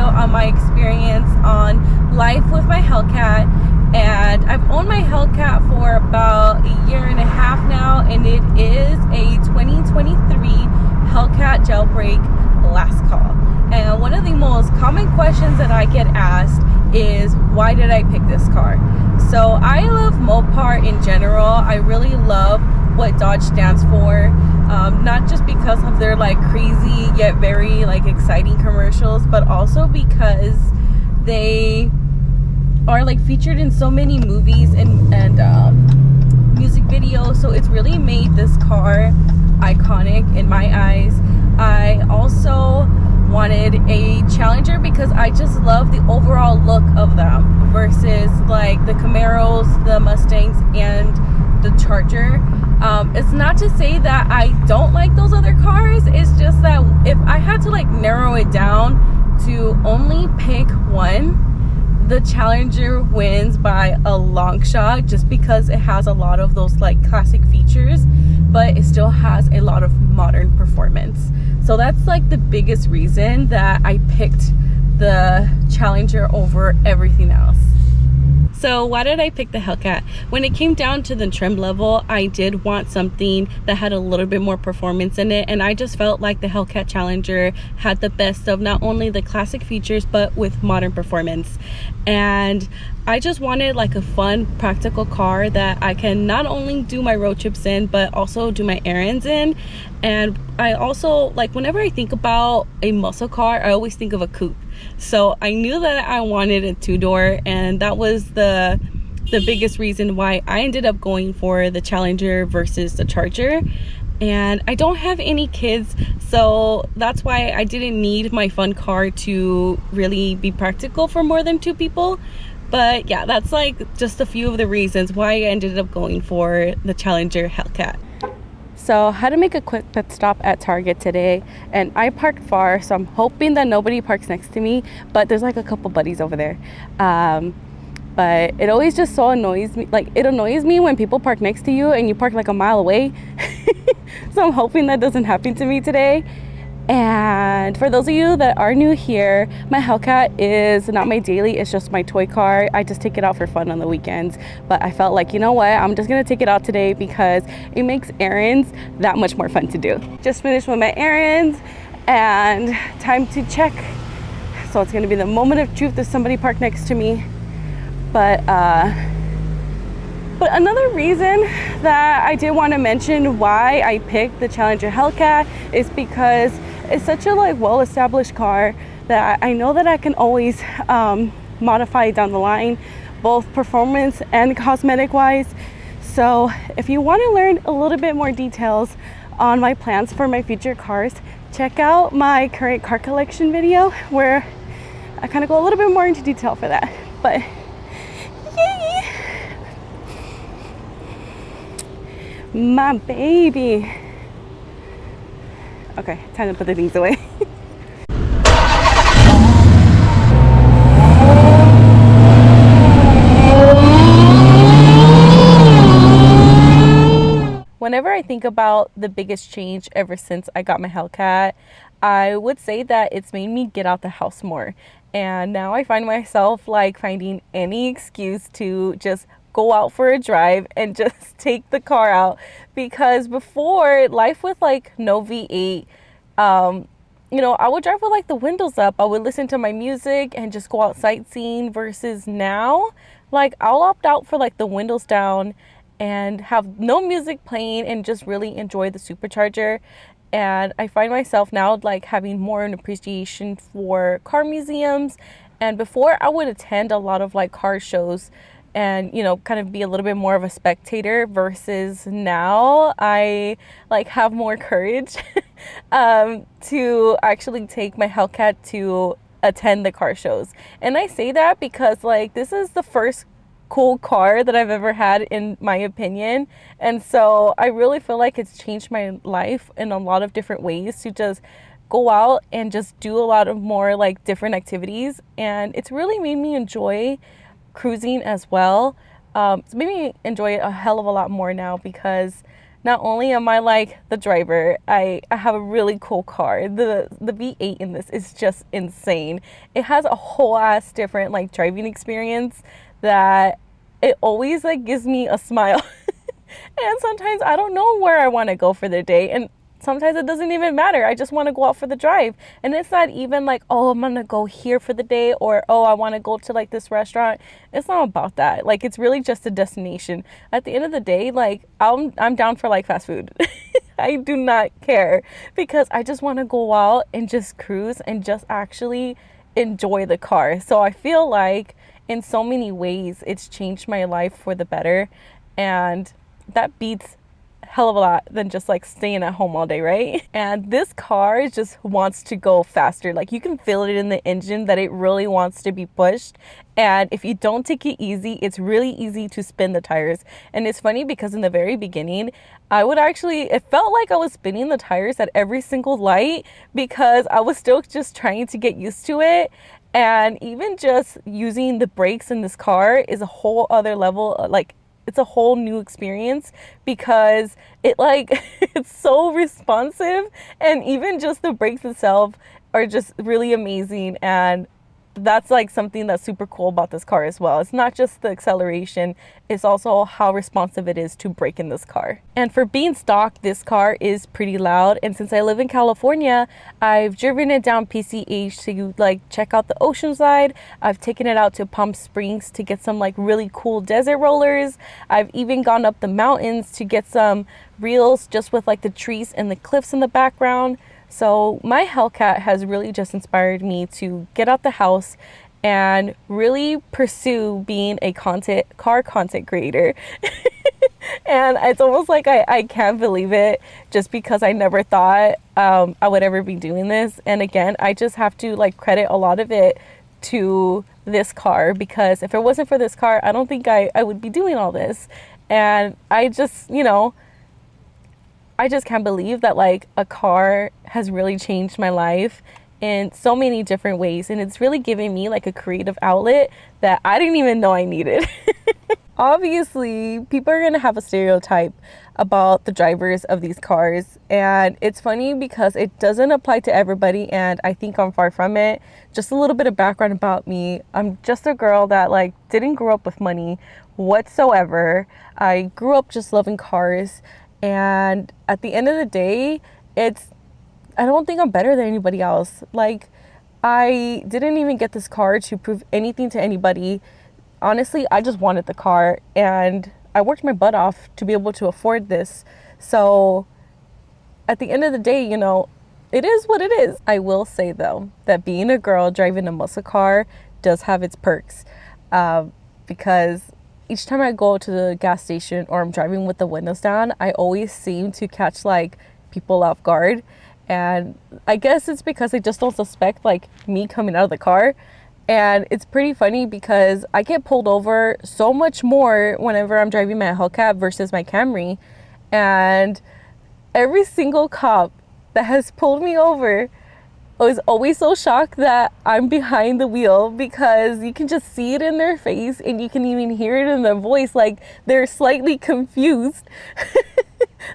on my experience on life with my Hellcat. And I've owned my Hellcat for about a year and a half now, and it is a 2023 Hellcat jailbreak last call. And one of the most common questions that I get asked is, why did I pick this car? So I love Mopar in general. I really love what Dodge stands for, not just because of their like crazy yet very like exciting commercials, but also because they are like featured in so many movies and music videos. So it's really made this car iconic in my eyes. I also wanted a Challenger because I just love the overall look of them versus like the Camaros, the Mustangs, and the Charger. It's not to say that I don't like those other cars. It's just that if I had to like narrow it down to only pick one, the Challenger wins by a long shot, just because it has a lot of those like classic features, but it still has a lot of modern performance. So that's like the biggest reason that I picked the Challenger over everything else. So why did I pick the Hellcat? When it came down to the trim level, I did want something that had a little bit more performance in it, and I just felt like the Hellcat Challenger had the best of not only the classic features but with modern performance. And I just wanted like a fun, practical car that I can not only do my road trips in but also do my errands in. And I also, like, whenever I think about a muscle car, I always think of a coupe. So I knew that I wanted a two-door, and that was the biggest reason why I ended up going for the Challenger versus the Charger. And I don't have any kids, so that's why I didn't need my fun car to really be practical for more than two people. But yeah, that's like just a few of the reasons why I ended up going for the Challenger Hellcat. So I had to make a quick pit stop at Target today, and I parked far, so I'm hoping that nobody parks next to me, but there's like a couple buddies over there. But it always just so annoys me, like it annoys me when people park next to you and you park like a mile away. So I'm hoping that doesn't happen to me today. And for those of you that are new here, my Hellcat is not my daily, it's just my toy car. I just take it out for fun on the weekends. But I felt like, you know what, I'm just gonna take it out today because it makes errands that much more fun to do. Just finished with my errands and time to check. So it's gonna be the moment of truth if somebody parked next to me. But another reason that I did want to mention why I picked the Challenger Hellcat is because it's such a like well-established car that I know that I can always modify down the line, both performance and cosmetic wise. So if you want to learn a little bit more details on my plans for my future cars, check out my current car collection video where I kind of go a little bit more into detail for that. But yay! My baby. Okay, time to put the things away. Whenever I think about the biggest change ever since I got my Hellcat, I would say that it's made me get out the house more. And now I find myself like finding any excuse to just go out for a drive and just take the car out, because before, life with like no V8, you know, I would drive with like the windows up. I would listen to my music and just go out sightseeing, versus now like I'll opt out for like the windows down and have no music playing and just really enjoy the supercharger. And I find myself now like having more an appreciation for car museums. And before, I would attend a lot of like car shows and, you know, kind of be a little bit more of a spectator, versus now I like have more courage to actually take my Hellcat to attend the car shows. And I say that because like this is the first cool car that I've ever had, in my opinion. And so I really feel like it's changed my life in a lot of different ways to just go out and just do a lot of more like different activities. And it's really made me enjoy cruising as well. It's made me enjoy it a hell of a lot more now, because not only am I like the driver, I have a really cool car. The V8 in this is just insane. It has a whole ass different like driving experience that it always like gives me a smile. And sometimes I don't know where I want to go for the day, and sometimes it doesn't even matter. I just want to go out for the drive. And it's not even like, oh, I'm going to go here for the day, or oh, I want to go to like this restaurant. It's not about that. Like, it's really just a destination. At the end of the day, like I'm down for like fast food. I do not care, because I just want to go out and just cruise and just actually enjoy the car. So I feel like in so many ways it's changed my life for the better, and that beats hell of a lot than just like staying at home all day, right? And this car just wants to go faster. Like, you can feel it in the engine that it really wants to be pushed, and if you don't take it easy, it's really easy to spin the tires. And it's funny because in the very beginning, it felt like I was spinning the tires at every single light, because I was still just trying to get used to it. And even just using the brakes in this car is a whole other level. Like, it's a whole new experience, because it like it's so responsive, and even just the brakes itself are just really amazing. And that's like something that's super cool about this car as well. It's not just the acceleration, it's also how responsive it is to brake in this car. And for being stock, this car is pretty loud. And since I live in California, I've driven it down PCH to like check out the ocean side. I've taken it out to Palm Springs to get some like really cool desert rollers. I've even gone up the mountains to get some reels just with like the trees and the cliffs in the background. So my Hellcat has really just inspired me to get out the house and really pursue being a car content creator. And it's almost like I can't believe it, just because I never thought I would ever be doing this. And again, I just have to like credit a lot of it to this car, because if it wasn't for this car, I don't think I would be doing all this. And I just, I just can't believe that like a car has really changed my life in so many different ways, and it's really giving me like a creative outlet that I didn't even know I needed. Obviously, people are going to have a stereotype about the drivers of these cars, and it's funny because it doesn't apply to everybody, and I think I'm far from it. Just a little bit of background about me. I'm just a girl that like didn't grow up with money whatsoever. I grew up just loving cars. And at the end of the day, I don't think I'm better than anybody else. Like, I didn't even get this car to prove anything to anybody. Honestly, I just wanted the car, and I worked my butt off to be able to afford this. So at the end of the day, it is what it is. I will say though, that being a girl driving a muscle car does have its perks, because each time I go to the gas station or I'm driving with the windows down, I always seem to catch like people off guard. And I guess it's because they just don't suspect like me coming out of the car. And it's pretty funny because I get pulled over so much more whenever I'm driving my Hellcat versus my Camry. And every single cop that has pulled me over was always so shocked that I'm behind the wheel, because you can just see it in their face, and you can even hear it in their voice. Like, they're slightly confused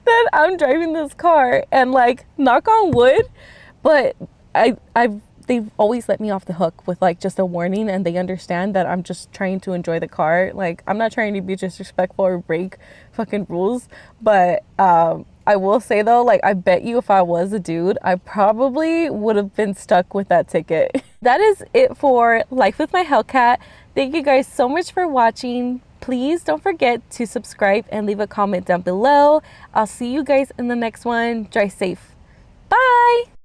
that I'm driving this car. And like, knock on wood, but they've always let me off the hook with like just a warning, and they understand that I'm just trying to enjoy the car. Like, I'm not trying to be disrespectful or break fucking rules. But I will say though, like, I bet you if I was a dude, I probably would have been stuck with that ticket. That is it for Life with my Hellcat. Thank you guys so much for watching. Please don't forget to subscribe and leave a comment down below. I'll see you guys in the next one. Drive safe. Bye.